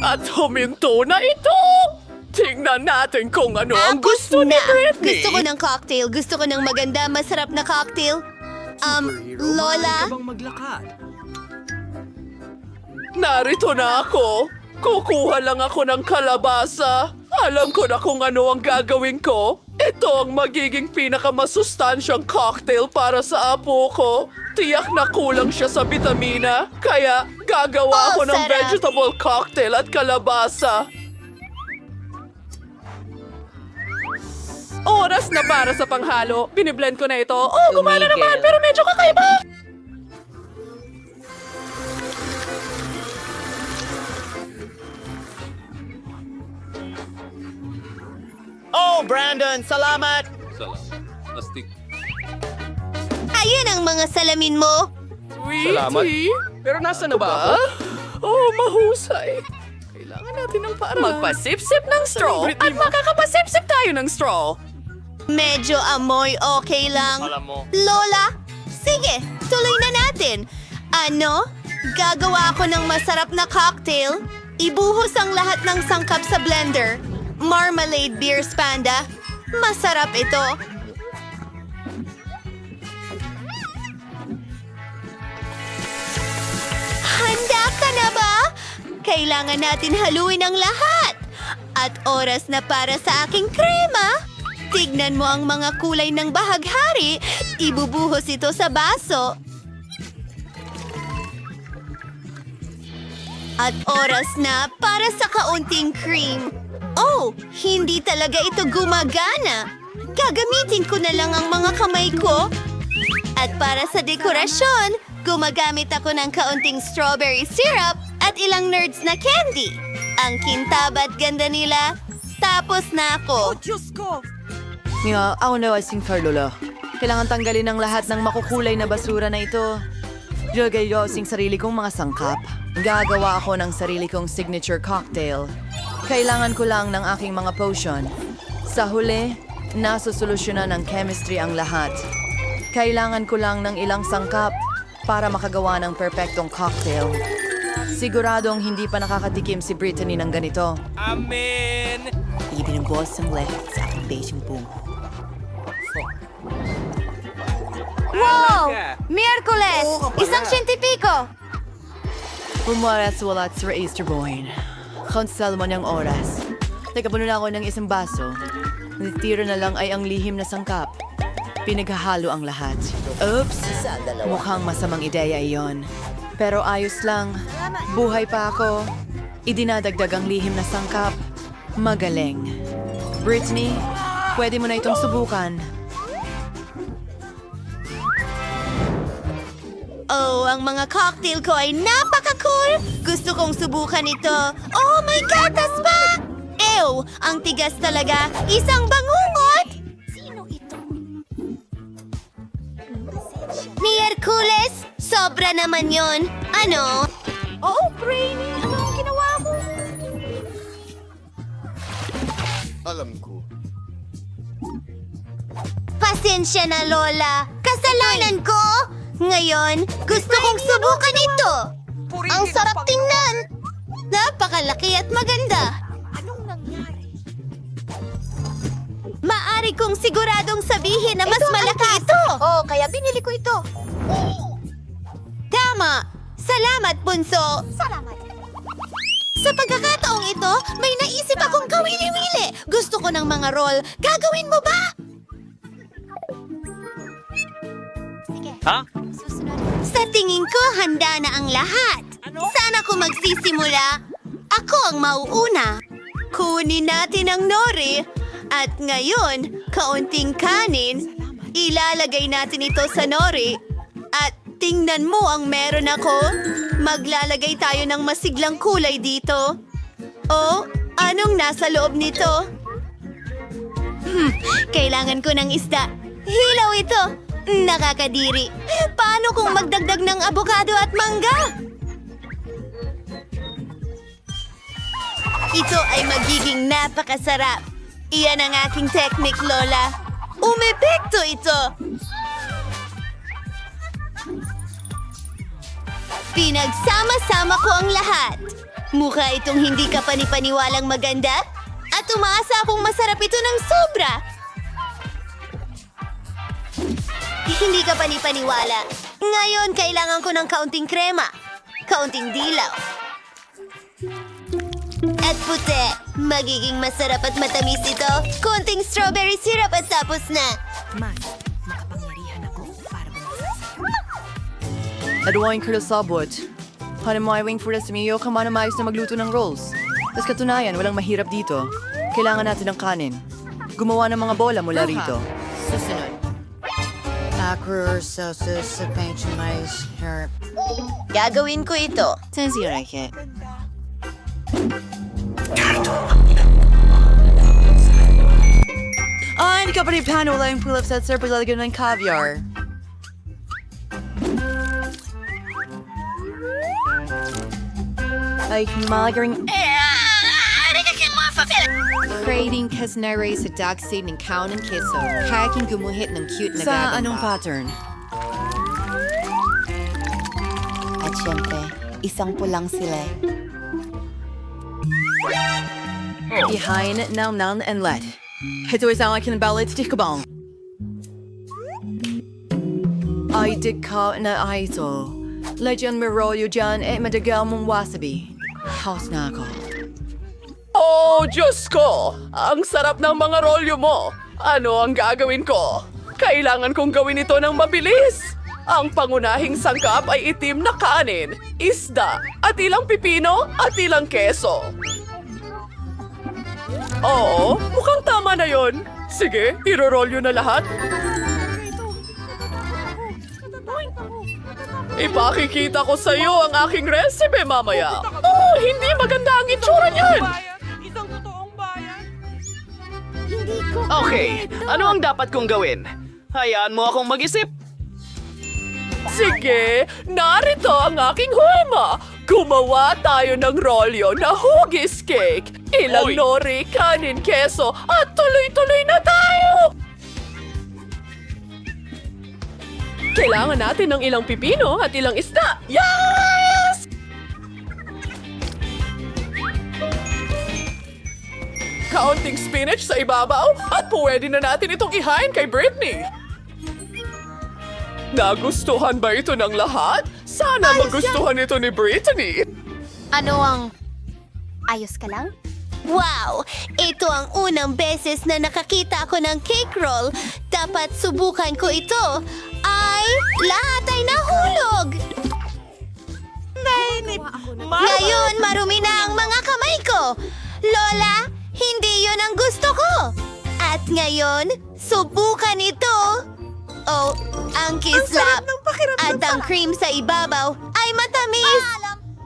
At huminto na ito! Tingnan natin kung ano ang gusto ni Britney. Gusto ko ng cocktail. Gusto ko ng maganda, masarap na cocktail. Lola? maglakad. Narito na ako. Kukuha lang ako ng kalabasa. Alam ko na kung ano ang gagawin ko. Ito ang magiging pinakamasustansyang cocktail para sa apo ko. Tiyak na kulang siya sa bitamina. Kaya gagawa ako ng sarap. vegetable cocktail at kalabasa. Oras na para sa panghalo. Biniblend ko na ito. Oh, gumana Tumigil. naman, pero medyo kakaiba. Oh, Brandon, salamat! Ayun ang mga salamin mo. Sweetie? Pero nasa na ba ako? Oh, mahusay. Kailangan natin ng paraan. Magpasip-sip ng straw at makakapasip-sip tayo ng straw. Medyo amoy okay lang. Alam mo. Lola, sige, tuloy na natin. Ano? Gagawa ako ng masarap na cocktail. Ibuhos ang lahat ng sangkap sa blender. Marmalade beers, Panda. Masarap ito. Handa ka na ba? Kailangan natin haluin ang lahat. At oras na para sa aking krema. Tignan mo ang mga kulay ng bahaghari. Ibubuhos ito sa baso. At oras na para sa kaunting cream. Oh, hindi talaga ito gumagana. Gagamitin ko na lang ang mga kamay ko. At para sa dekorasyon, gumagamit ako ng kaunting strawberry syrup at ilang nerds na candy. Ang kintab at ganda nila. Tapos na ako. Nga, ako na asing Lola. Kailangan tanggalin ang lahat ng makukulay na basura na ito. Lagay ko asing sarili kong mga sangkap. Gagawa ako ng sarili kong signature cocktail. Kailangan ko lang ng aking mga potion. Sa huli, nasusolusyonan ng chemistry ang lahat. Kailangan ko lang ng ilang sangkap para makagawa ng perpektong cocktail. Siguradong hindi pa nakakatikim si Brittany ng ganito. Amen! Ibinubos ang lahat sa aking basing bungo. Wow! Miyerkules! Isang siyentipiko! Pumaras-walat sa Easter Boyne. Konsal mo niyang oras. Teka, puno na ako ng isang baso. Natitira na lang ay ang lihim na sangkap. Pinaghahalo ang lahat. Oops! Mukhang masamang ideya iyon. Pero ayos lang. Buhay pa ako. Idinadagdag ang lihim na sangkap. Magaling. Brittany, pwede mo na itong subukan. Oh, ang mga cocktail ko ay napaka-cool! Gusto kong subukan ito. Oh, may gatas pa! Ew! Ang tigas talaga. Isang bangungot! Sino ito? Miyerkules! Sobra naman yon. Ano? Oh, Brainy! Ano ang ginawa mo? Alam ko. Pasensya na, Lola. Kasalanan ko! Ngayon, gusto kong subukan ito. Ang sarap tingnan. Napakalaki at maganda. Anong nangyari? Maari kong siguradong sabihin na mas malaki ito. Oh, kaya binili ko ito. Tama. Salamat, Bunso. Salamat. Sa pagkakataong ito, may naisip akong kawili-wili. Gusto ko ng mga roll. Gagawin mo ba? Ha? Sa tingin ko, handa na ang lahat. Saan ako magsisimula? Ako ang mauuna. Kunin natin ang nori. At ngayon, kaunting kanin. Ilalagay natin ito sa nori. At tingnan mo ang meron ako. Maglalagay tayo ng masiglang kulay dito. Oh, anong nasa loob nito? Kailangan ko ng isda. Hilaw ito. Nakakadiri. Paano kung magdagdag ng abogado at mangga? Ito ay magiging napakasarap. Iyan ang aking technique, Lola. Umepekto ito. Pinagsama-sama ko ang lahat. Mukha itong hindi ka panipaniwalang maganda at umaasa akong masarap ito ng sobra. Hindi ka panipaniwala. Ngayon, kailangan ko ng kaunting krema, kaunting dilaw, at puti. Magiging masarap at matamis ito. Konting strawberry syrup at tapos na. Aduain ko na sabot. Hanamaywing furas miyo ka manamayos na magluto ng rolls. Tapos katunayan, walang mahirap dito. Kailangan natin ng kanin. Gumawa ng mga bola mula rito. Susunod. Acro sauces sa mais herb. Gagawin ko ito. Sensirake. Hindi ka pa rin plano. Wala yung pull-ups at sir paglalagyan ng caviar. Ay, magaring... Creating kasnare sa dog seed ng cow ng keso. Kaya king gumuhit ng cute na Sa gagamba. anong pattern? At syempre, isang pulang sila. Behind Nan and Let. Ito isang aking ballot di kabang. Ay, di ka na ito. Legend Miroyo dyan madagal mong wasabi. House na ako. Oh, Diyos ko! Ang sarap ng mga rolyo mo! Ano ang gagawin ko? Kailangan kong gawin ito ng mabilis! Ang pangunahing sangkap ay itim na kanin, isda, at ilang pipino at ilang keso. Oo, mukhang tama na yon. Sige, irorolyo na lahat. Ipakikita ko sa iyo ang aking recipe mamaya. Oh, hindi maganda ang itsura niyan! Okay, ano ang dapat kong gawin? Hayaan mo akong mag-isip. Sige, narito ang aking huema. Gumawa tayo ng rolyo na hugis cake. Ilang Oy! nori, kanin, keso, at tuloy-tuloy na tayo! Kailangan natin ng ilang pipino at ilang isda. Yes! Kaunting spinach sa ibabaw at pwede na natin itong ihain kay Britney. Nagustuhan ba ito ng lahat? Sana magustuhan ito ni Britney. Ano ang... Ayos ka lang? Wow! Ito ang unang beses na nakakita ako ng cake roll. Dapat subukan ko ito. Ay, lahat ay nahulog! Ngayon, marumi na ang mga kamay ko. Lola, hindi yon ang gusto ko. At ngayon, subukan ito. Oh, ang kislap. At ang cream sa ibabaw ay matamis.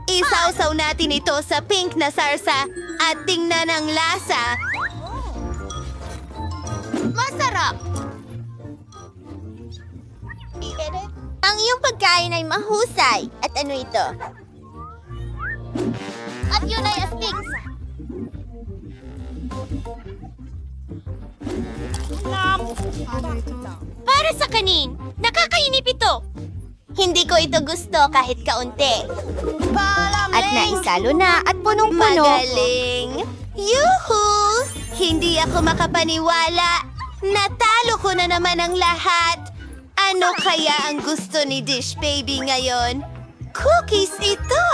Isawsaw natin ito sa pink na sarsa at tingnan ang lasa. Masarap! Ang iyong pagkain ay mahusay. At ano ito? At yun ay astig. Para sa kanin, nakakainip ito. Hindi ko ito gusto kahit kaunti. At naisalo na at punong-puno. Magaling! Yuhu! Hindi ako makapaniwala. Natalo ko na naman ang lahat. Ano kaya ang gusto ni Dish Baby ngayon? Cookies ito!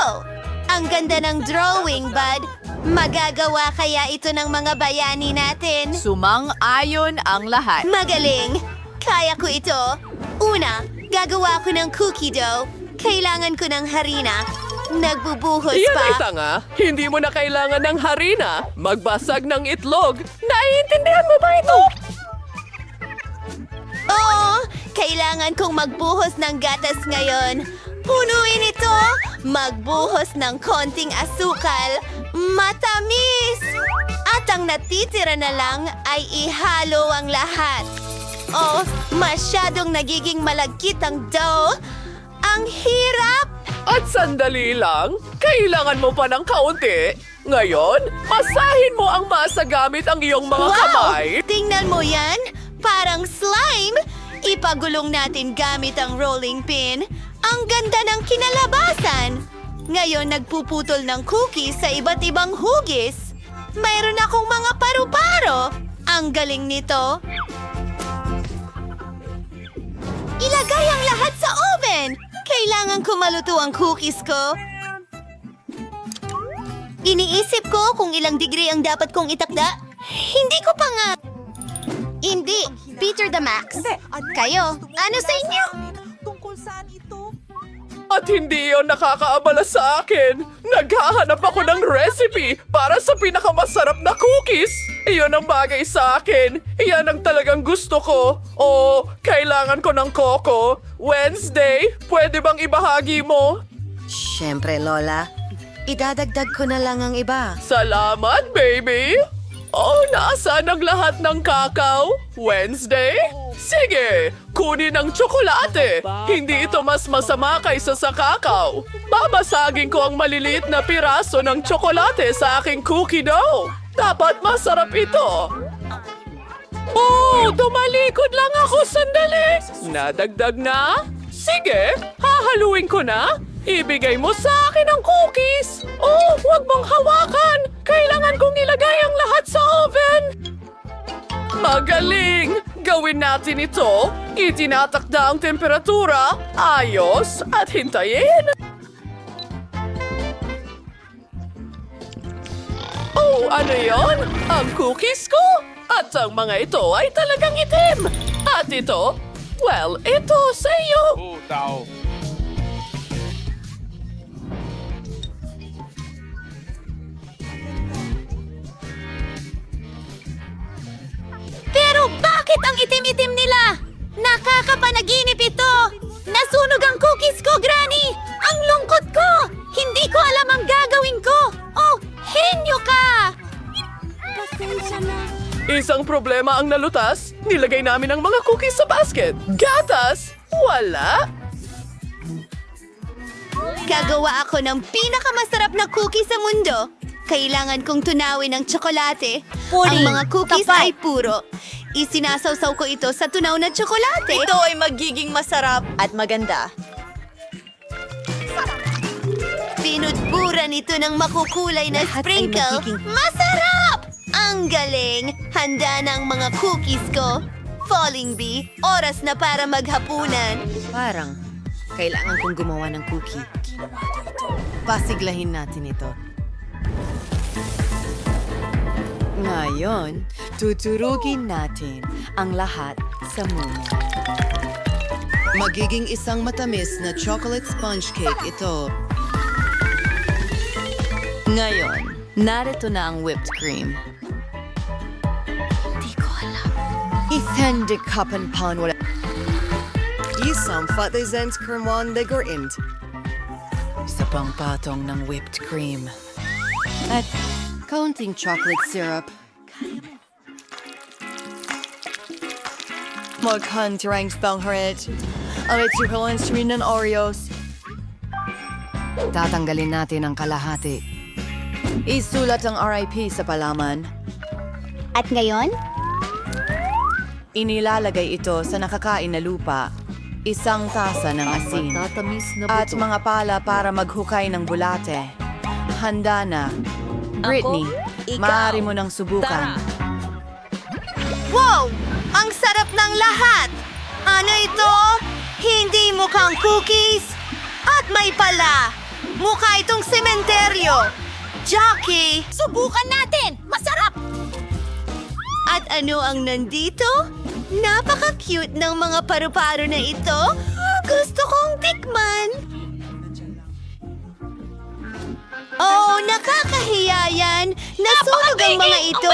Ang ganda ng drawing, bud. Magagawa kaya ito ng mga bayani natin? Sumang-ayon ang lahat. Magaling! Kaya ko ito. Una, gagawa ko ng cookie dough. Kailangan ko ng harina. Nagbubuhos Iyan pa. ay tanga. Hindi mo na kailangan ng harina. Magbasag ng itlog. Naiintindihan mo ba ito? Oo, kailangan kong magbuhos ng gatas ngayon. Punuin ito. Magbuhos ng konting asukal. Matamis! At ang natitira na lang ay ihalo ang lahat. Oh, masyadong nagiging malagkit ang dough. Ang hirap! At sandali lang, kailangan mo pa ng kaunti. Ngayon, masahin mo ang masa gamit ang iyong mga kamay. Tingnan mo yan! Parang slime! Ipagulong natin gamit ang rolling pin. Ang ganda ng kinalabasan! Ngayon nagpuputol ng cookies sa iba't ibang hugis. Mayroon akong mga paru-paro. Ang galing nito. Ilagay ang lahat sa oven. Kailangan ko maluto ang cookies ko. Iniisip ko kung ilang degree ang dapat kong itakda. Hindi ko pa nga. Hindi. Peter the Max. Kayo, ano sa inyo? At hindi yon nakakaabala sa akin. Naghahanap ako ng recipe para sa pinakamasarap na cookies. Iyon ang bagay sa akin. Iyan ang talagang gusto ko. O, kailangan ko ng coco. Wednesday, pwede bang ibahagi mo? Siyempre, Lola. Idadagdag ko na lang ang iba. Salamat, baby! Oh, nasaan ang lahat ng kakao? Wednesday? Sige, kunin ang tsokolate. Hindi ito mas masama kaysa sa kakao. Babasagin ko ang maliliit na piraso ng tsokolate sa aking cookie dough. Dapat masarap ito. Oh, tumalikod lang ako sandali. Nadagdag na? Sige, hahaluin ko na. Ibigay mo sa akin ang cookies! Oh, huwag mong hawakan! Kailangan kong ilagay ang lahat sa oven! Magaling! Gawin natin ito. Itinatakda ang temperatura, ayos, at hintayin. Oh, ano yon? Ang cookies ko? At ang mga ito ay talagang itim. At ito? Well, ito sa iyo. Pero bakit ang itim-itim nila? Nakakapanaginip ito! Nasunog ang cookies ko, Granny! Ang lungkot ko! Hindi ko alam ang gagawin ko! Oh, henyo ka! Isang problema ang nalutas. Nilagay namin ang mga cookies sa basket. Gatas? Wala. Gagawa ako ng pinakamasarap na cookie sa mundo. Kailangan kong tunawin ng tsokolate. Ang mga cookies ay puro. Isinasawsaw ko ito sa tunaw na tsokolate. Ito ay magiging masarap at maganda. Pinudburan ito ng makukulay na sprinkle. Masarap! Ang galing! Handa na ang mga cookies ko. Falling Bee, oras na para maghapunan. Parang, kailangan kong gumawa ng cookie. Pasiglahin natin ito. Ngayon, tuturugin natin ang lahat sa mumo. Magiging isang matamis na chocolate sponge cake ito. Ngayon, narito na ang whipped cream. Isang kapan pan wala. Isang fatizens kermon de gorint. Isa pang patong ng whipped cream. At kaunting chocolate syrup. Maghantirang spangharit. Ang itsukulans rin ng Oreos. Tatanggalin natin ang kalahati. Isulat ang RIP sa palaman. At ngayon? Inilalagay ito sa nakakain na lupa. Isang tasa ng asin. At mga pala para maghukay ng bulate. Handa na. Britney, maaari mo nang subukan. Wow! Ang sarap ng lahat! Ano ito? Hindi mukhang cookies? At may pala! Mukha itong sementeryo! Jackie! Subukan natin! Masarap! At ano ang nandito? Napaka-cute ng mga paru-paro na ito. Gusto kong tikman. Oh, nakakahiya yan. Nasunog ang mga ito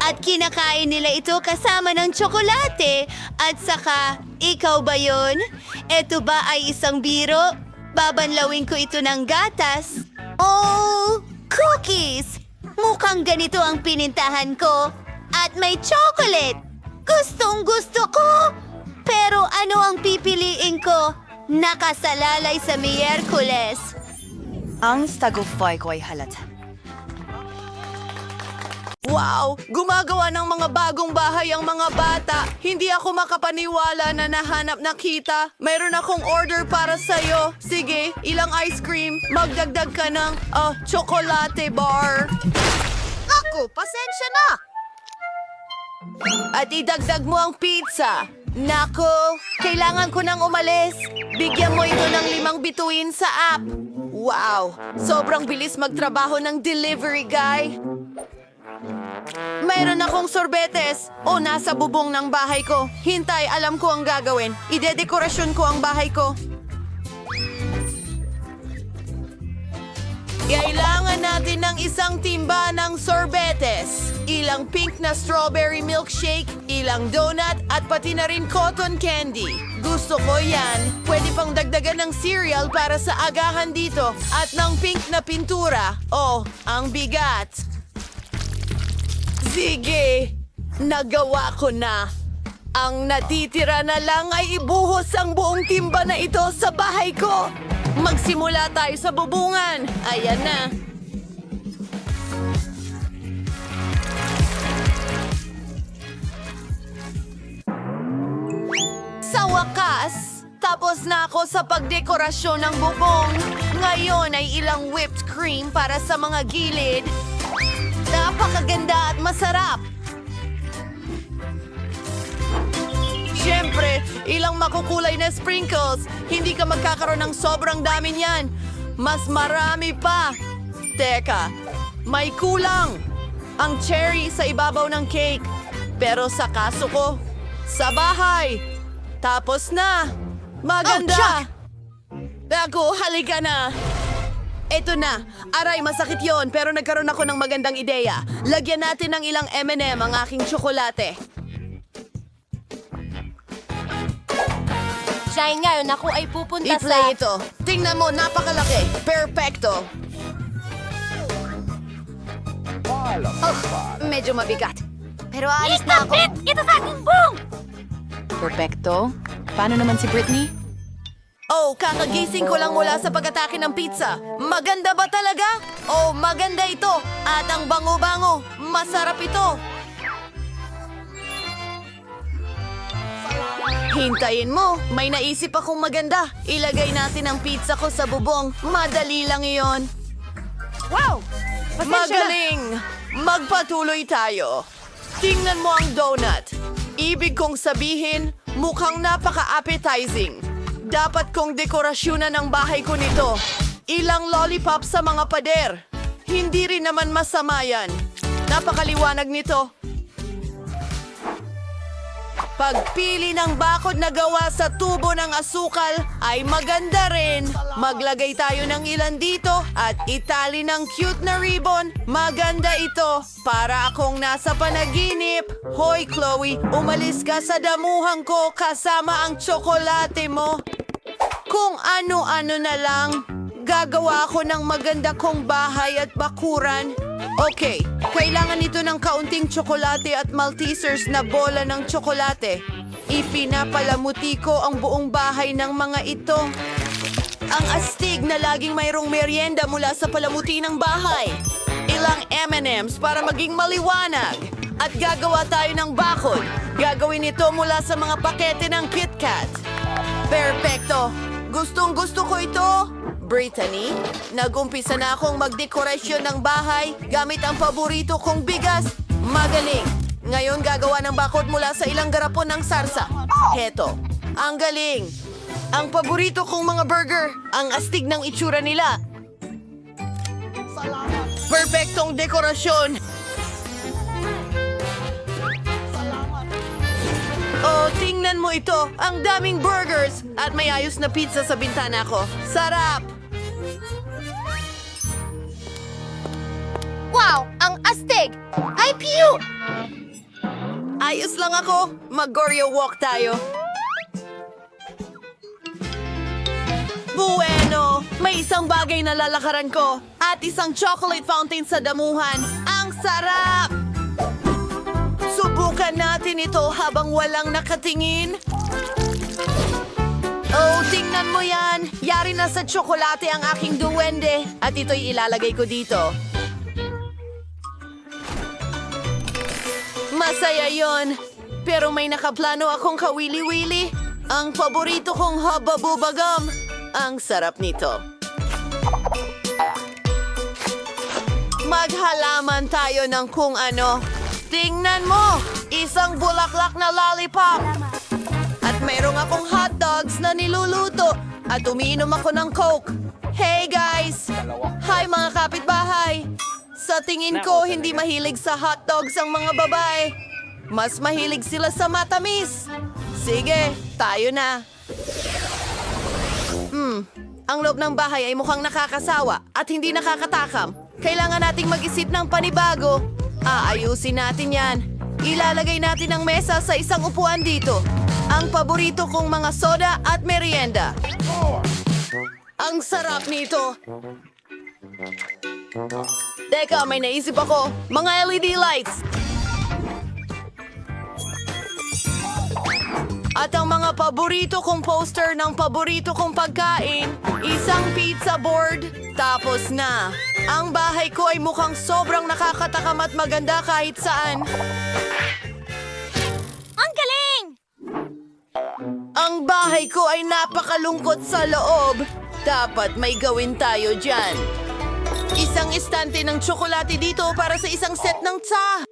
at kinakain nila ito kasama ng tsokolate. At saka, ikaw ba yon? Ito ba ay isang biro? Babanlawin ko ito ng gatas. Oh, cookies! Mukhang ganito ang pinintahan ko. At may chocolate. Gustong gusto ko. Pero ano ang pipiliin ko? Nakasalalay sa Miyerkules. Ang tagumpay ko ay halata. Wow! Gumagawa ng mga bagong bahay ang mga bata. Hindi ako makapaniwala na nahanap na kita. Mayroon akong order para sa'yo. Sige, ilang ice cream. Magdagdag ka ng chocolate bar. Ako, pasensya na! At idagdag mo ang pizza. Nako, kailangan ko nang umalis. Bigyan mo ito ng 5 bituin sa app. Wow, sobrang bilis magtrabaho ng delivery guy. Mayroon akong sorbetes. O, nasa bubong ng bahay ko. Hintay, alam ko ang gagawin. Idedekorasyon ko ang bahay ko. Kailangan natin ng isang timba ng sorbetes, ilang pink na strawberry milkshake, ilang donut, at pati na rin cotton candy. Gusto ko yan. Pwede pang dagdagan ng cereal para sa agahan dito at ng pink na pintura. Oh, ang bigat. Sige, nagawa ko na. Ang natitira na lang ay ibuhos ang buong timba na ito sa bahay ko. Magsimula tayo sa bubungan. Ayan na. Sa wakas, tapos na ako sa pagdekorasyon ng bubong. Ngayon ay ilang whipped cream para sa mga gilid. Napakaganda at masarap. Siyempre, ilang makukulay na sprinkles. Hindi ka magkakaroon ng sobrang dami niyan. Mas marami pa. Teka, may kulang. Ang cherry sa ibabaw ng cake. Pero sa kaso ko, sa bahay. Tapos na. Maganda. Ako, halika na. Eto na. Aray, masakit yon pero nagkaroon ako ng magandang ideya. Lagyan natin ng ilang M&M ang aking tsokolate. Dahil ngayon ako ay pupunta I-play ito. Tingnan mo, napakalaki. Perfecto. Medyo mabigat. Pero alis na ako. Ito sa aking boom! Perfecto. Paano naman si Britney? Oh, kakagising ko lang mula sa pag-atake ng pizza. Maganda ba talaga? Oh, maganda ito. At ang bango-bango. Masarap ito. Hintayin mo. May naisip akong maganda. Ilagay natin ang pizza ko sa bubong. Madali lang iyon. Wow! Magaling! Magpatuloy tayo. Tingnan mo ang donut. Ibig kong sabihin, mukhang napaka-appetizing. Dapat kong dekorasyonan ang bahay ko nito. Ilang lollipop sa mga pader. Hindi rin naman masama yan. Napakaliwanag nito. Pagpili ng bakod na gawa sa tubo ng asukal ay maganda rin. Maglagay tayo ng ilan dito at itali ng cute na ribbon. Maganda ito. Para akong nasa panaginip. Hoy, Chloe, umalis ka sa damuhan ko kasama ang tsokolate mo. Kung ano-ano na lang, gagawa ako ng maganda kong bahay at bakuran. Okay, kailangan ito ng kaunting tsokolate at Maltesers na bola ng tsokolate. Ipinapalamuti ko ang buong bahay ng mga ito. Ang astig na laging mayroong merienda mula sa palamuti ng bahay. Ilang M&Ms para maging maliwanag. At gagawa tayo ng bakod. Gagawin ito mula sa mga pakete ng KitKat. Perfecto! Gustong-gusto ko ito. Brittany, nag-umpisa na akong magdekorasyon ng bahay gamit ang paborito kong bigas. Magaling! Ngayon gagawa ng bakod mula sa ilang garapon ng sarsa. Heto, ang galing! Ang paborito kong mga burger, ang astig ng itsura nila. Perfectong dekorasyon! Oh, tingnan mo ito! Ang daming burgers! At may ayos na pizza sa bintana ko. Sarap! Wow! Ang astig! Ay, piyu! Ayos lang ako. Mag-Goryo walk tayo. Bueno! May isang bagay na lalakaran ko. At isang chocolate fountain sa damuhan. Ang sarap! Subukan natin ito habang walang nakatingin. Oh, tingnan mo yan. Yari na sa tsokolate ang aking duwende. At ito'y ilalagay ko dito. Masaya yon. Pero may nakaplano akong kawili-wili. Ang paborito kong hababubagam. Ang sarap nito. Maghalaman tayo ng kung ano. Tingnan mo! Isang bulaklak na lollipop. At mayroong akong hotdogs na niluluto. At umiinom ako ng Coke. Hey guys! Hi mga kapitbahay! Sa tingin ko, hindi mahilig sa hotdogs ang mga babae. Mas mahilig sila sa matamis. Sige, tayo na. Ang loob ng bahay ay mukhang nakakasawa at hindi nakakatakam. Kailangan nating mag-isip ng panibago. Aayusin natin yan. Ilalagay natin ang mesa sa isang upuan dito. Ang paborito kong mga soda at merienda. Ang sarap nito. Teka, may naisip ako. Mga LED lights. At ang mga paborito kong poster ng paborito kong pagkain, isang pizza board, tapos na. Ang bahay ko ay mukhang sobrang nakakatakam at maganda kahit saan. Ang galing! Ang bahay ko ay napakalungkot sa loob. Dapat may gawin tayo dyan. Isang istante ng tsokolate dito para sa isang set ng tsa.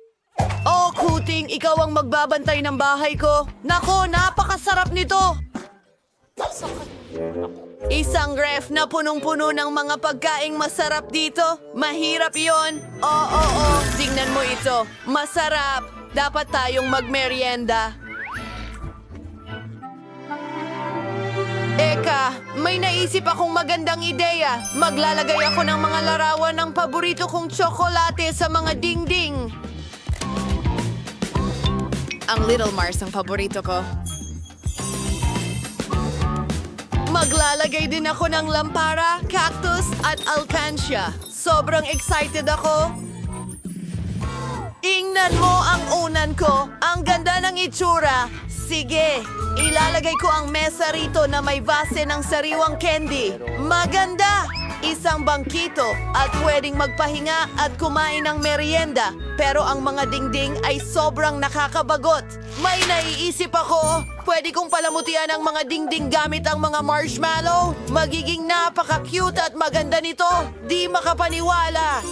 Oh, Kuting, ikaw ang magbabantay ng bahay ko. Nako, napakasarap nito. Isang ref na punong-puno ng mga pagkaing masarap dito. Mahirap yon. Oo, tingnan mo ito. Masarap. Dapat tayong magmerienda. Eka, may naisip akong magandang ideya. Maglalagay ako ng mga larawan ng paborito kong tsokolate sa mga dingding. Ang Little Mars ang paborito ko. Maglalagay din ako ng lampara, cactus at alcancia. Sobrang excited ako. Tingnan mo ang unan ko. Ang ganda ng itsura. Sige, ilalagay ko ang mesa rito na may base ng sariwang candy. Maganda! Isang bangkito at pwedeng magpahinga at kumain ng merienda. Pero ang mga dingding ay sobrang nakakabagot. May naiisip ako. Pwede kong palamutian ang mga dingding gamit ang mga marshmallow. Magiging napaka-cute at maganda nito. Di makapaniwala.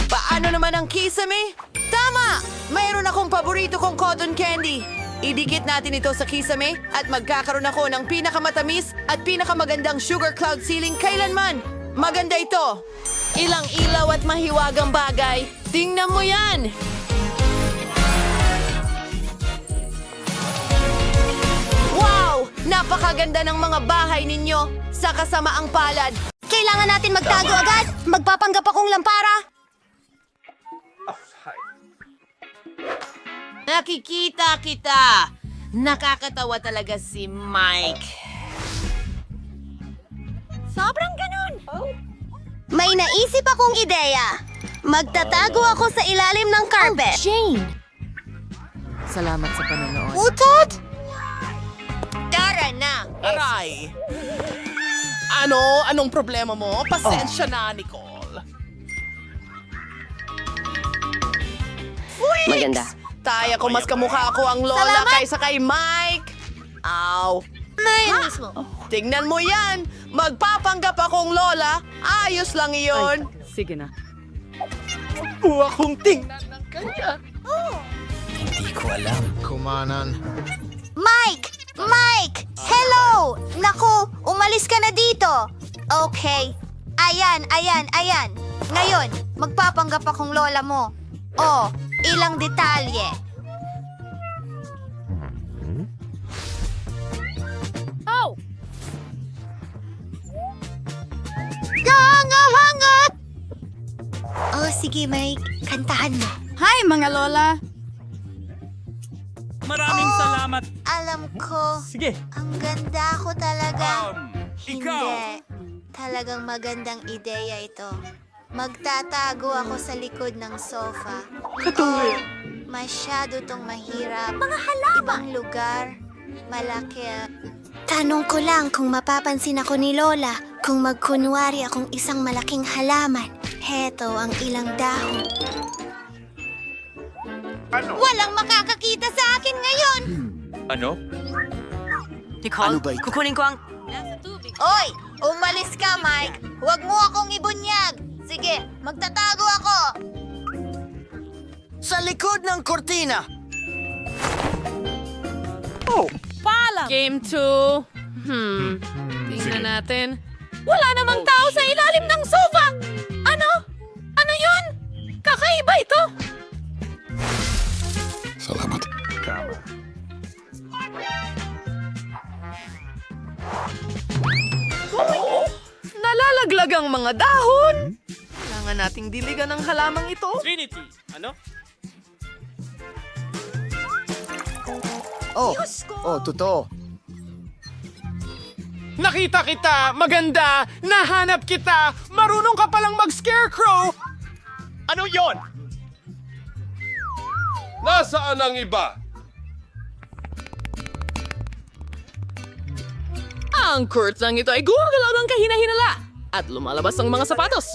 Paano naman ang kisame? Tama! Mayroon akong paborito kong cotton candy. Idikit natin ito sa kisame at magkakaroon ako ng pinakamatamis at pinakamagandang sugar cloud ceiling kailanman. Maganda ito. Ilang ilaw at mahiwagang bagay. Tingnan mo yan! Wow! Napakaganda ng mga bahay ninyo sa kasamaang palad. Kailangan natin magtago agad. Magpapanggap akong lampara. Nakikita kita. Nakakatawa talaga si Mike. Sobrang ganun. May naisip akong ideya. Magtatago ako sa ilalim ng carpet. Jane! Salamat sa panonood. Utot! Tara na! Aray! Ano? Anong problema mo? Pasensya na, Nicole. Maganda. Taya ko mas kamukha ako ang lola Salamat! kaysa kay Mike. Aw. mismo. Tingnan mo yan. Magpapanggap akong lola. Ayos lang iyon. Sige na. Huwag akong tingnan ng kanya. Kumanan. Mike! Mike! Hello! Naku, umalis ka na dito. Okay. Ayan. Ngayon, magpapanggap akong lola mo. Oh, ilang detalye. Oh! Hangat! Oh, sige, Mike. Kantahan mo. Hi, mga lola! Maraming salamat. Alam ko. Sige. Ang ganda ko talaga. Ikaw. Hindi. Talagang magandang ideya ito. Magtatago ako sa likod ng sofa. Oh, masyado tong mahirap. Mga halaman. Ibang lugar. Malaki. Tanong ko lang kung mapapansin ako ni Lola kung magkunwari akong isang malaking halaman. Heto ang ilang dahon. Walang makakakita sa akin ngayon! Ano? Nicole, kukunin ko ang... Oy! Umalis ka, Mike! Huwag mo akong ibunyag! Sige, magtatago ako! Sa likod ng kortina! Game 2. Tingnan natin. Wala namang tao sa ilalim ng sofa! Ano? Ano yun? Kakaiba ito! Salamat. Nalalaglag ang mga dahon! Kailangan nating diligan ang halamang ito. Trinity. Ano? Totoo. Nakita kita! Maganda! Nahanap kita! Marunong ka palang mag-scarecrow! Ano yon? Nasaan ang iba? Ang curtain ito ay gumagalaw ng kahina-hinala at lumalabas ang mga sapatos.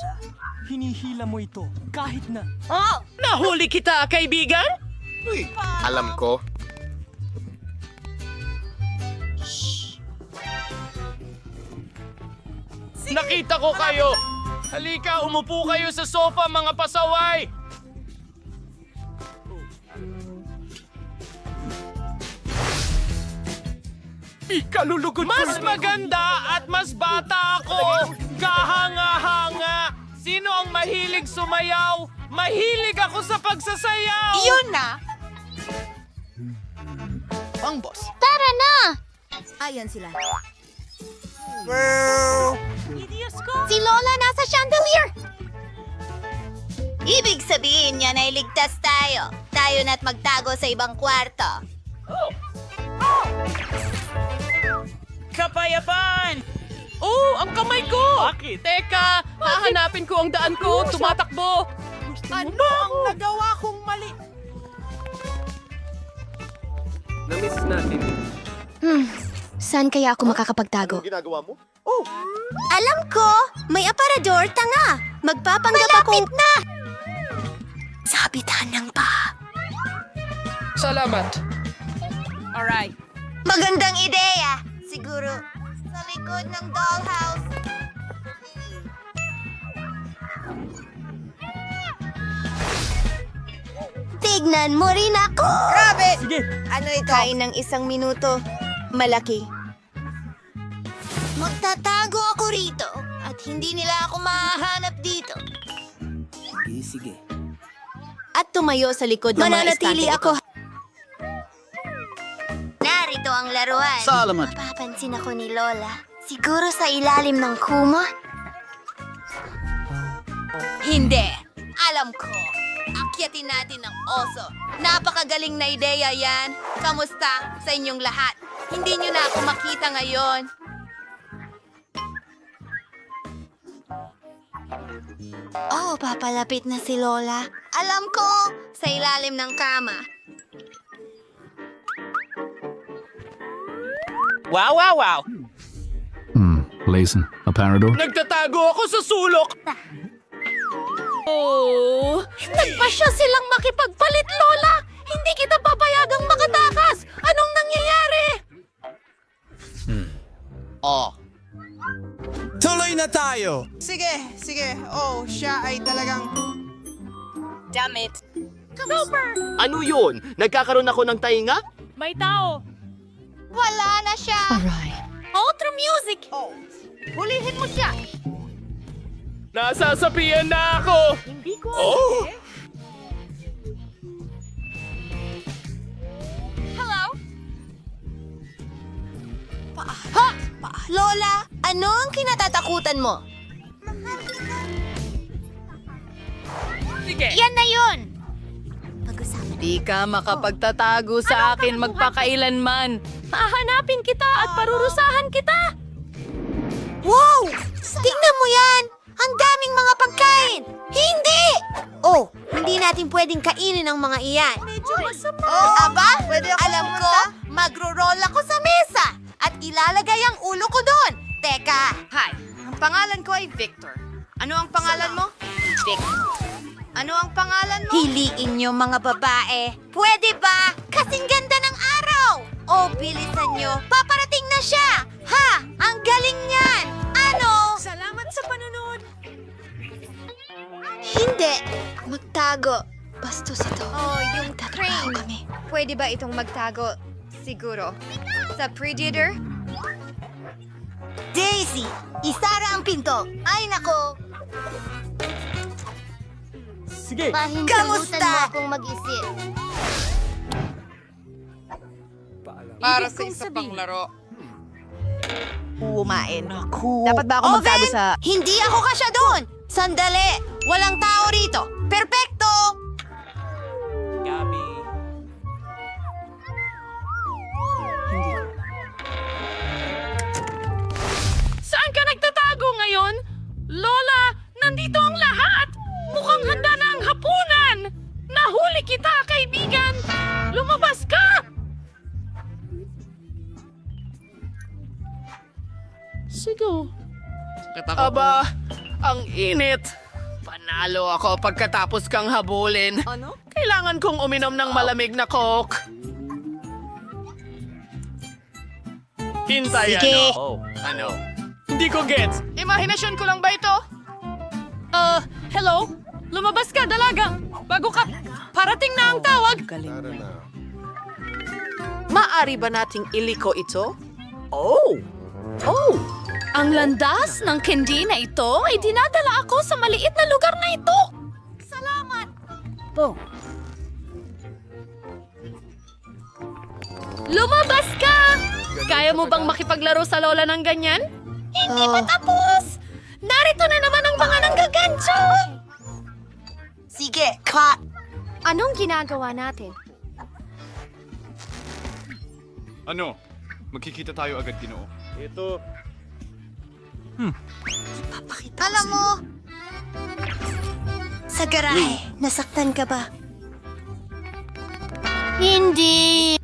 Hinihila mo ito kahit na. Nahuli kita, kaibigan? Alam ko. Nakita ko kayo! Halika, umupo kayo sa sofa, mga pasaway! Ikalulugod mas maganda at mas bata ako! Kahanga-hanga! Sino ang mahilig sumayaw? Mahilig ako sa pagsasayaw! Yun na! Ang boss. Tara na! Ayan sila. Si Lola nasa chandelier! Ibig sabihin niya na iligtas tayo. Tayo na't magtago sa ibang kwarto. Kapayapaan! Oh, ang kamay ko! Bakit? Teka, hahanapin ko ang daan ko. Tumatakbo. Ano ang nagawa kong mali? Namiss natin. Saan kaya ako makakapagtago? Ginagawa mo? Alam ko! May aparador, tanga! Magpapanggap akong... Malapit na! Sabitan ng pa. Salamat. Magandang ideya! Siguro sa likod ng dollhouse. Tignan mo rin ako! Grabe! Sige. Ano ito? Kain ng 1 minuto. Malaki. Magtatago ako rito at hindi nila ako mahahanap dito. Sige. At tumayo sa likod ng mga estante ako. Narito ang laruan. Salamat. Mapapansin ako ni Lola. Siguro sa ilalim ng kumot? Hindi. Alam ko. Akyatin natin ang oso. Napakagaling na ideya yan. Kamusta sa inyong lahat? Hindi nyo na ako makita ngayon. Oh, papalapit na si Lola. Alam ko, sa ilalim ng kama. Wow, wow, wow! Lezen, aparador. Nagtatago ako sa sulok! Oh, nagpasya silang makipagpalit, Lola! Hindi kita papayagang makatakas! Anong nangyayari? Tuloy na tayo! Sige. Oh, siya ay talagang... Ano yun? Nagkakaroon ako ng tainga? May tao! Wala na siya. Outro music. Hulihin mo siya. Nasasapian na ako! Hindi ko Hello? Lola, ano ang kinatatakutan mo? Sige. Yan na yun. Pag-usapan. Di ka makapagtatago sa akin magpakailanman. Hahanapin kita at parurusahan kita. Wow! Tingnan mo yan! Ang daming mga pagkain! Hindi! Oh, hindi natin pwedeng kainin ang mga iyan. Medyo masama. Oh, aba, alam ko, magro-roll ako sa mesa at ilalagay ang ulo ko doon. Teka. Hi, ang pangalan ko ay Victor. Ano ang pangalan mo? Victor. Ano ang pangalan mo? Hiliin niyo mga babae. Pwede ba? Kasing ganda ng araw. Oh, bilisan niyo. Paparating na siya. Ha! Ang galing niyan. Ano? Salamat sa panunod. Hindi. Magtago. Bastos ito. Oh, yung train. Kami. Pwede ba itong magtago? Siguro. Sa Predator? Daisy, isara ang pinto. Ay, nako. Sige! Kamusta? Mo akong mag-isip. Para sa isa pang laro. Umain. Dapat ba ako magtago sa... Hindi ako kasya doon. Sandali. Walang tao rito. Perpekto. Gabi. Saan ka nagtatago ngayon? Lola, nandito ang lahat! Mukhang handa na ang hapunan! Nahuli kita, kaibigan! Lumabas ka! Sigo. Aba, ang init. Panalo ako pagkatapos kang habulin. Ano? Kailangan kong uminom ng malamig na Coke. Hintay, Sige. Ano? Hindi ko gets. Imahinasyon ko lang ba ito? Hello? Lumabas ka, dalaga. Bago ka, parating na ang tawag. Maari ba nating iliko ito? Oh! Ang landas ng candy na ito ay dinadala ako sa maliit na lugar na ito. Salamat! Lumabas ka! Kaya mo bang makipaglaro sa lola ng ganyan? Hindi pa tapos! Narito na naman ang mga nanggagancho! Sige, cut. Anong ginagawa natin? Ano? Magkikita tayo agad, Ginoo. Ito. Alam mo, sa garahe, nasaktan ka ba? Hindi.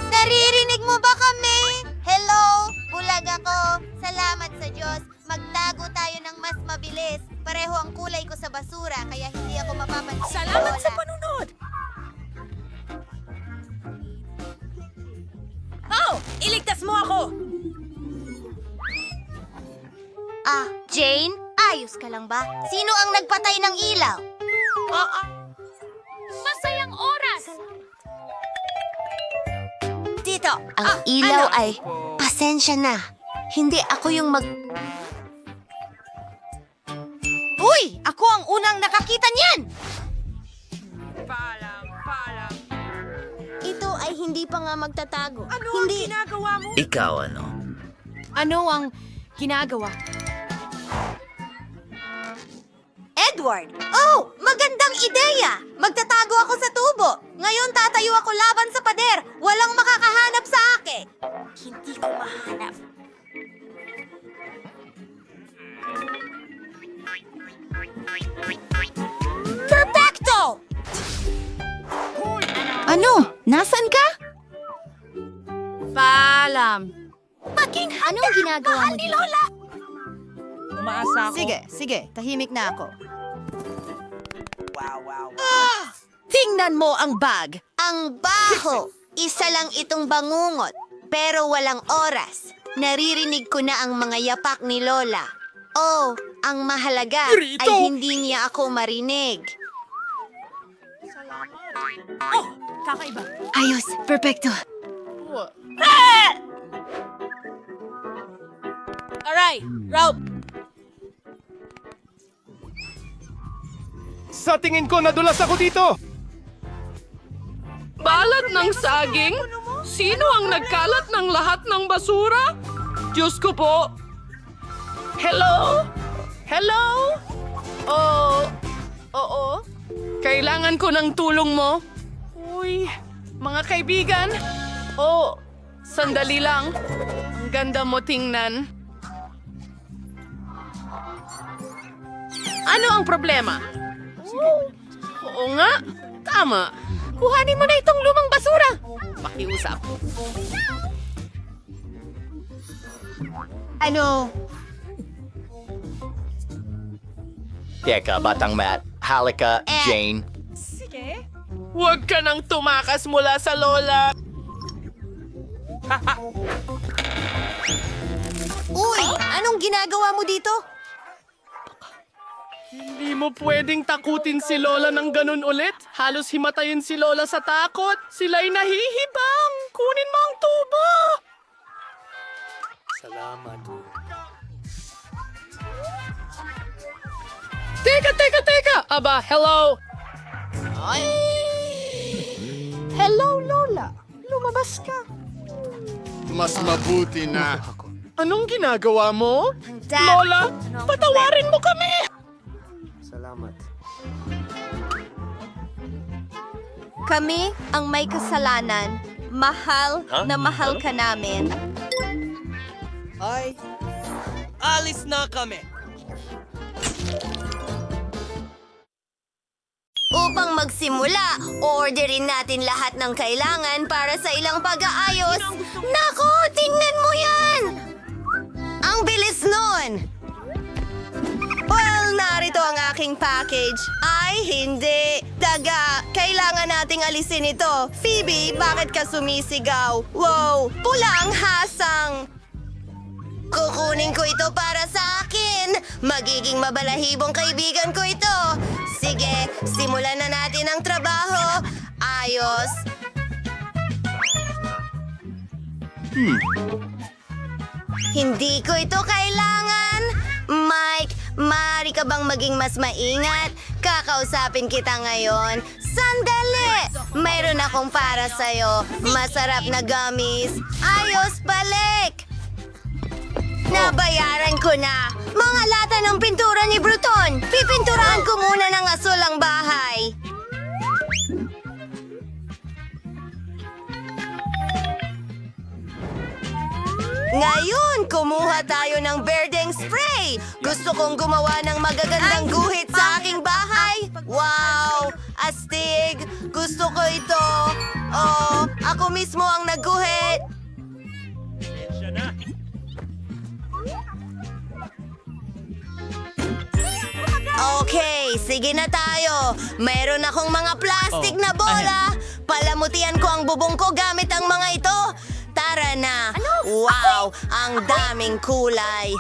Naririnig mo ba kami? Hello? Bulag ako. Salamat sa Diyos. Magtago tayo ng mas mabilis. Pareho ang kulay ko sa basura, kaya hindi ako mapapansin. Salamat sa panunod! Oh! Iligtas mo ako! Ah, Jane? Ayos ka lang ba? Sino ang nagpatay ng ilaw? Masayang oras! Dito, ang ilaw ay... Pasensya na. Hindi ako yung Uy! Ako ang unang nakakita niyan! Ito ay hindi pa nga magtatago. Ano hindi... ang ginagawa mo? Ikaw ano? Ano ang ginagawa? Edward! Oh! Magandang ideya! Magtatago ako sa tubo. Ngayon tatayo ako laban sa pader. Walang makakahanap sa akin. Hindi ko mahanap. Perfecto! Ano? Nasaan ka? Paalam. Anong ginagawa mo dito? Sige. Tahimik na ako. Tingnan mo ang bag. Ang baho! Isa lang itong bangungot, pero walang oras. Naririnig ko na ang mga yapak ni Lola. Oh, ang mahalaga ay hindi niya ako marinig. Kakaiba. Ayos, perfecto. Alright, route. Sa tingin ko, nadulas ako dito! Balat ng saging? Sino ang nagkalat ng lahat ng basura? Diyos ko po. Hello? Hello? Oo. Kailangan ko ng tulong mo. Uy, mga kaibigan. Sandali lang. Ang ganda mo tingnan. Ano ang problema? Oo nga. Tama. Kuhanin mo na itong lumang basura. Pakiusap. Ano? Teka, Batang Matt. Halika, Jane. Huwag ka nang tumakas mula sa lola. Uy! Anong ginagawa mo dito? Hindi mo pwedeng takutin si Lola ng ganun ulit. Halos himatayin si Lola sa takot. Sila'y nahihibang. Kunin mo ang tubo. Teka! Aba, hello. Hello, Lola. Lumabas ka. Mas mabuti na. Anong ginagawa mo? Dad, Lola, patawarin mo kami. kami ang may kasalanan. Mahal na mahal ka namin. Ay, alis na kami. Upang magsimula, orderin natin lahat ng kailangan para sa ilang pag-aayos. Nako, tingnan mo yan! Ang bilis nun! Well, narito ang aking package. Ay, hindi. Daga, kailangan nating alisin ito. Phoebe, bakit ka sumisigaw? Wow, pula ang hasang. Kukunin ko ito para sa akin. Magiging mabalahibong kaibigan ko ito. Sige, simulan na natin ang trabaho. Ayos. Hindi ko ito kailangan. Mike, maaari ka bang maging mas maingat? Kakausapin kita ngayon. Sandali! Mayroon akong para sa'yo. Masarap na gummies. Ayos, balik! Nabayaran ko na. Mga lata ng pintura ni Bruton. Pipinturahan ko muna ng asul ang bahay. Ngayon, kumuha tayo ng berdeng spray. Gusto kong gumawa ng magagandang guhit sa aking bahay. Wow! Astig! Gusto ko ito. Oh, ako mismo ang nagguhit. Okay, sige na tayo. Mayroon akong mga plastic na bola. Palamutian ko ang bubong ko gamit ang mga ito. Tara na. Wow, ang daming kulay.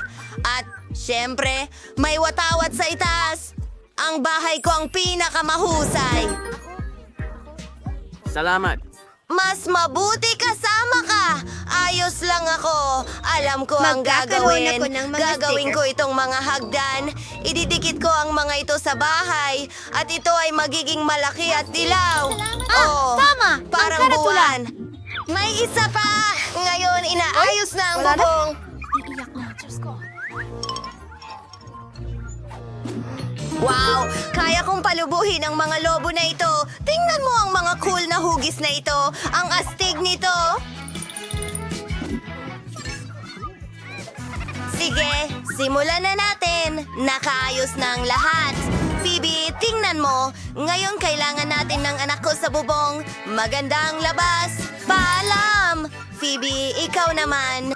At syempre, may watawat sa itaas. Ang bahay ko ang pinakamahusay. Salamat. Mas mabuti kasama ka. Ayos lang ako. Alam ko ang gagawin. Gagawin ko itong mga hagdan. Ididikit ko ang mga ito sa bahay. At ito ay magiging malaki at dilaw. Tama. Parang buwan. May isa pa. Ngayon, inaayos na ang bubong. Wow! Kaya kong palubuhin ang mga lobo na ito. Tingnan mo ang mga cool na hugis na ito. Ang astig nito. Sige, simulan na natin. Nakaayos na ang lahat. Phoebe, tingnan mo. Ngayon kailangan natin ng anak ko sa bubong. Maganda ang labas. Paalam! Phoebe, ikaw naman.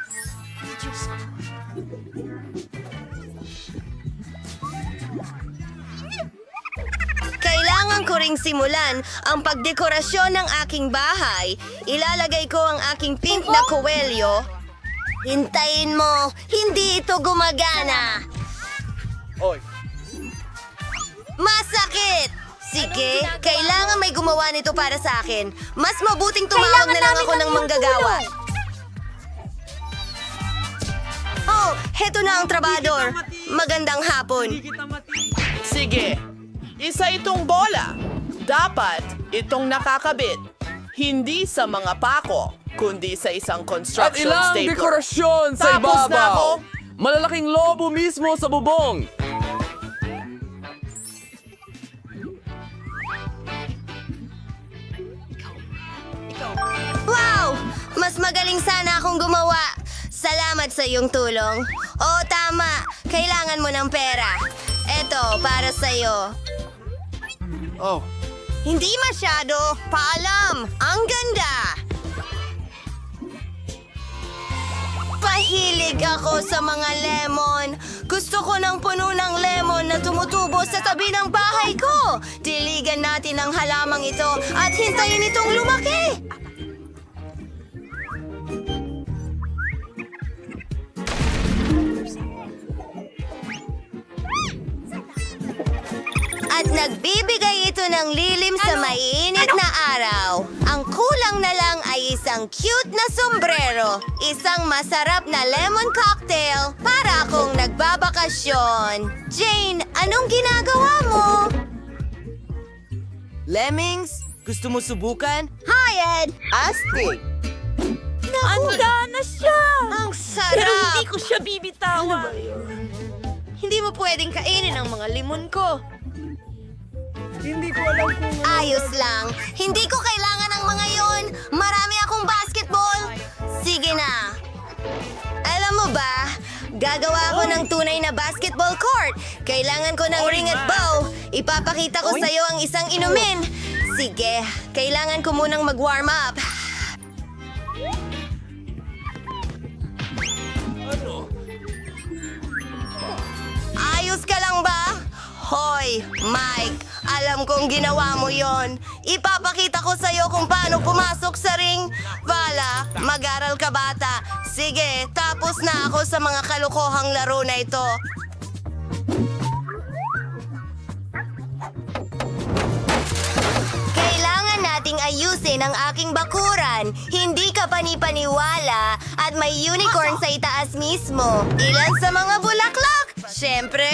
Kailangan ko ring simulan ang pagdekorasyon ng aking bahay. Ilalagay ko ang aking pink na kuwelyo. Hintayin mo, hindi ito gumagana. Masakit! Sige, kailangan may gumawa nito para sa akin. Mas mabuting tumawag na lang ako ng manggagawa. Oh, heto na ang trabador. Magandang hapon. Sige, isa itong bola. Dapat itong nakakabit. Hindi sa mga pako, kundi sa isang construction stapler. dekorasyon Tapos na ako. Malalaking lobo mismo sa bubong. Wow! Mas magaling sana akong gumawa. Salamat sa iyong tulong. Oo, tama. Kailangan mo ng pera. Eto, para sa'yo. Hindi masyado. Paalam. Ang ganda. Pahilig ako sa mga lemon. Gusto ko ng puno ng lemon na tumutubo sa tabi ng bahay ko. Diligan natin ang halamang ito at hintayin itong lumaki. At nagbibigay ito ng lilim sa maiinit na araw. Ang kulang na lang ay isang cute na sombrero. Isang masarap na lemon cocktail para akong nagbabakasyon. Jane, anong ginagawa mo? Lemmings, gusto mo subukan? Hi, Ed! Astig! Handa na siya! Ang sarap! Pero hindi ko siya bibitawan. Hindi mo pwedeng kainin ang mga limon ko. Hindi ko alam kung... Ayos lang. Hindi ko kailangan ng mga yon. Marami akong basketball. Sige na. Alam mo ba, gagawa ako ng tunay na basketball court. Kailangan ko ng ring at bow. Ipapakita ko sa'yo ang isang inumin. Sige, kailangan ko munang mag-warm up. Ayos ka lang ba? Hoy, Mike, alam kong ginawa mo yon. Ipapakita ko sa'yo kung paano pumasok sa ring. Vala, mag-aral ka bata. Sige, tapos na ako sa mga kalokohang laro na ito. Kailangan nating ayusin ang aking bakuran. Hindi ka panipaniwala at may unicorn sa itaas mismo. Ilan sa mga bulaklak? Siyempre,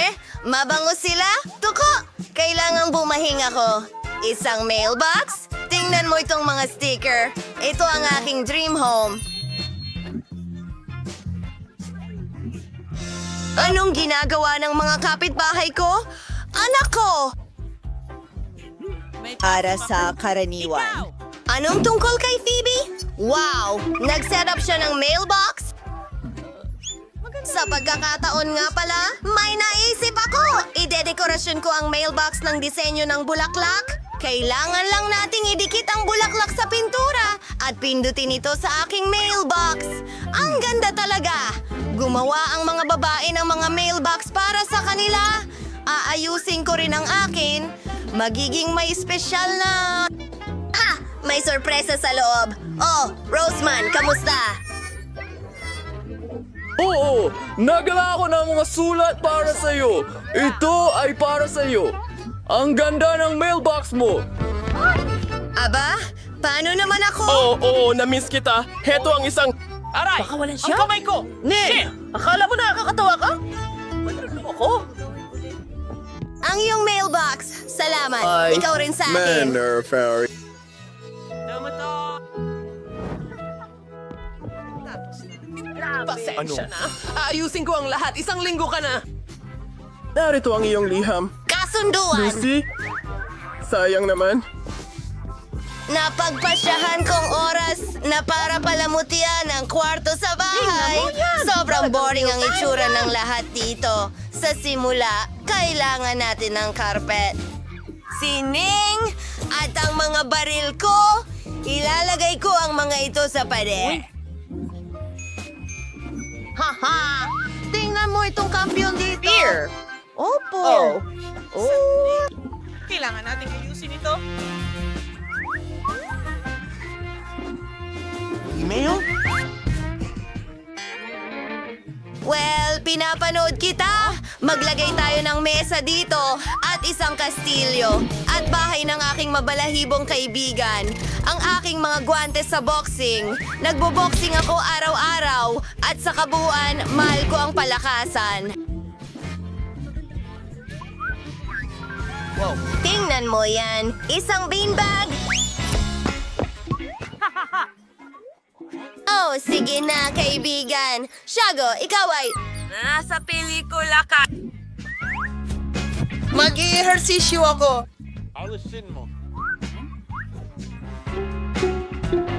mabango sila. Tuko! Kailangang bumahing ako. Isang mailbox? Tingnan mo itong mga sticker. Ito ang aking dream home. Anong ginagawa ng mga kapitbahay ko? Anak ko! Para sa karaniwan. Anong tungkol kay Phoebe? Wow! Nag-set up siya ng mailbox? Sa pagkakataon nga pala, may naisip ako! Idedekorasyon ko ang mailbox ng disenyo ng bulaklak. Kailangan lang nating idikit ang bulaklak sa pintura at pindutin ito sa aking mailbox. Ang ganda talaga! Gumawa ang mga babae ng mga mailbox para sa kanila. Aayusin ko rin ang akin. Magiging may espesyal na... Ha! May sorpresa sa loob. Oh, Roseman, kamusta? Oo, nagala ako ng mga sulat para sa'yo. Ito ay para sa'yo. Ang ganda ng mailbox mo. Aba, paano naman ako? Oo, na-miss kita. Heto ang isang... Aray! Baka walan siya? Ang kamay ko! Ne! Akala mo nakakatawa ka? Ano ako? Ang iyong mailbox. Salamat. Ikaw rin sa akin. Pasensya na. Ayusin ko ang lahat. Isang linggo ka na. Narito ang iyong liham. Kasunduan. Lucy? Sayang naman. Napagpasyahan kong oras na para palamutian ang kwarto sa bahay. Sobrang boring ang itsura ng lahat dito. Sa simula, kailangan natin ng carpet. Sining! At ang mga baril ko, ilalagay ko ang mga ito sa pader. Haha! Tingnan mo itong kampiyon dito. Beer! Opo! Oh. Kailangan natin ayusin ito. Email? Well, pinapanood kita. Maglagay tayo ng mesa dito at isang kastilyo at bahay ng aking mabalahibong kaibigan. Ang aking mga gwante sa boxing. Nagbo-boxing ako araw-araw at sa kabuuan, mahal ko ang palakasan. Wow. Tingnan mo yan. Isang beanbag. Oh, sige na, kaibigan. Shago, ikaw ay... Nasa pelikula ka. Mag-i-ehersisyo ako.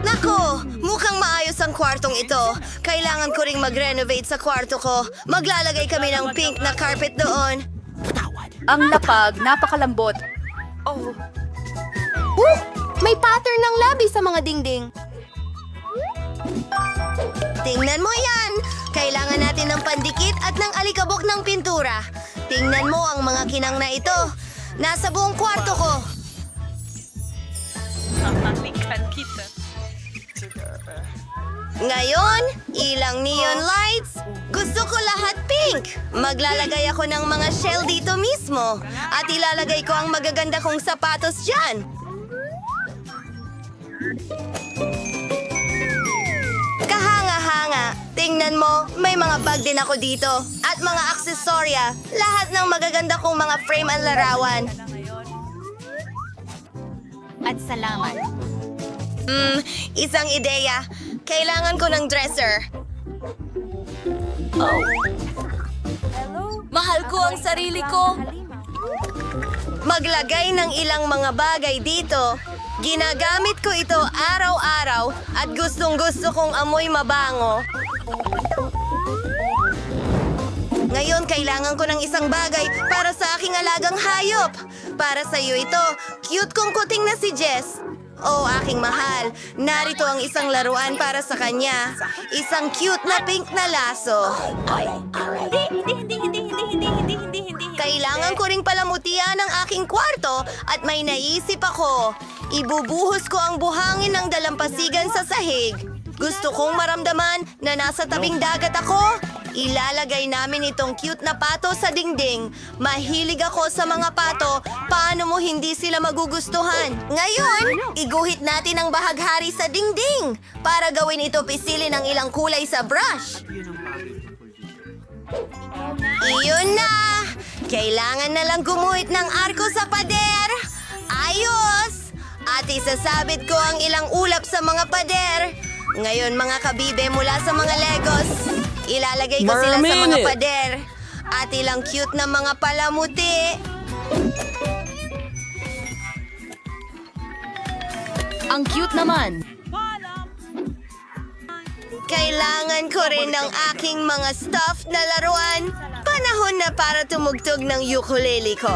Nako, mukhang maayos ang kwartong ito. Kailangan ko ring mag-renovate sa kwarto ko. Maglalagay kami ng pink na carpet doon. Ang lapag, napakalambot. Oh, mga dingding. Tingnan mo yan! Kailangan natin ng pandikit at ng alikabok ng pintura. Tingnan mo ang mga kinang na ito. Nasa buong kwarto ko. Ngayon, ilang neon lights. Gusto ko lahat pink. Maglalagay ako ng mga shell dito mismo. At ilalagay ko ang magaganda kong sapatos dyan. Kahanga-hanga. Tingnan mo, may mga bag din ako dito. At mga aksesorya. Lahat ng magaganda kong mga frame at larawan. At salamat. Isang ideya. Kailangan ko ng dresser. Mahal ko ang sarili ko. Maglagay ng ilang mga bagay dito. Ginagamit ko ito araw-araw at gustong-gusto kong amoy mabango. Ngayon, kailangan ko ng isang bagay para sa aking alagang hayop. Para sa iyo ito, cute kong kuting na si Jess. Oh, aking mahal, narito ang isang laruan para sa kanya. Isang cute na pink na laso. Kailangan ko ring palamutian ang aking kwarto at may naisip ako. Ibubuhos ko ang buhangin ng dalampasigan sa sahig. Gusto kong maramdaman na nasa tabing dagat ako. Ilalagay namin itong cute na pato sa dingding. Mahilig ako sa mga pato. Paano mo hindi sila magugustuhan? Ngayon, iguhit natin ang bahaghari sa dingding para gawin ito pisilin ng ilang kulay sa brush. Iyon na! Kailangan na lang gumuhit ng arko sa pader. Ayos! At isasabit ko ang ilang ulap sa mga pader. Ngayon, mga kabibe mula sa mga Legos, ilalagay ko sila sa mga pader. At ilang cute na mga palamuti. Ang cute naman. Kailangan ko rin ng aking mga stuffed na laruan. Panahon na para tumugtog ng ukulele ko.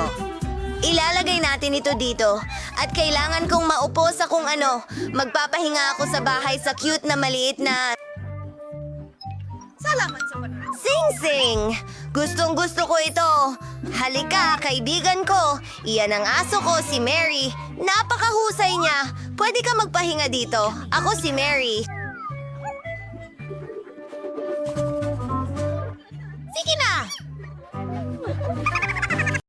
Ilalagay natin ito dito. At kailangan kong maupo sa kung ano. Magpapahinga ako sa bahay sa cute na maliit na... Sing-sing! Gustong-gusto ko ito. Halika, kaibigan ko. Iyan ang aso ko, si Mary. Napakahusay niya. Pwede ka magpahinga dito. Ako si Mary.